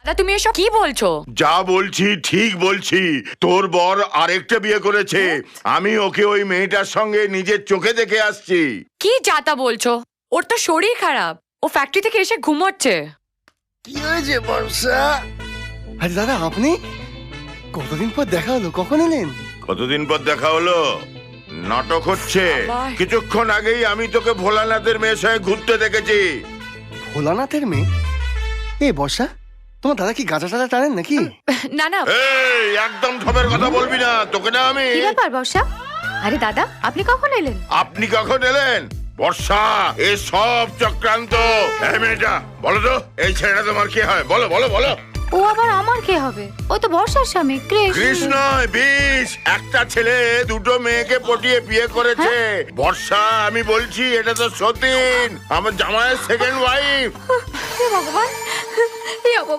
দাদা তুমি এসব কি বলছো? যা বলছি ঠিক বলছি। তোর বর আরেকটা বিয়ে করেছে। আমি ওকে ওই মেয়েটার সঙ্গে নিজের চোখে দেখে আসছি। কি যাতা বলছো? ওর তো শরীর খারাপ, ও ফ্যাক্টরি থেকে এসে ঘুমোচ্ছে। কি হয়েছে বর্ষা? আরে দাদা আপনি কতদিন পর দেখা হলো, কখন এলেন? কতদিন পর দেখা হলো? নাটক হচ্ছে। আবার? কিছুক্ষণ আগেই আমি তোকে ভোলানাথের মেয়ের সঙ্গে ঘুরতে দেখেছি। ভোলানাথের মেয়ে? এ বর্ষা, তোমার দাদা কি গাঁজা টাজা টানেন নাকি? না না, এই একদম ঠবের কথা বলবি না, তোকে না আমি। কি ব্যাপার বর্ষা? আরে দাদা আপনি কখন এলেন? আপনি কখন এলেন? বর্ষা, এ সব চক্রান্ত। এই মেয়েটা বলো তো, এই ছেলেটা তোমার কি হয়? বলো বলো বলো। ও আবার আমার কে হবে? ও তো বর্ষার স্বামী কৃষ্ণ। কৃষ্ণ বিষ। একটা ছেলে দুটো মেয়েকে পটিয়ে বিয়ে করেছে। বর্ষা, আমি বলছি এটা তো সতীন, আমার জামাইয়ের সেকেন্ড ওয়াইফ। হে ভগবান, হে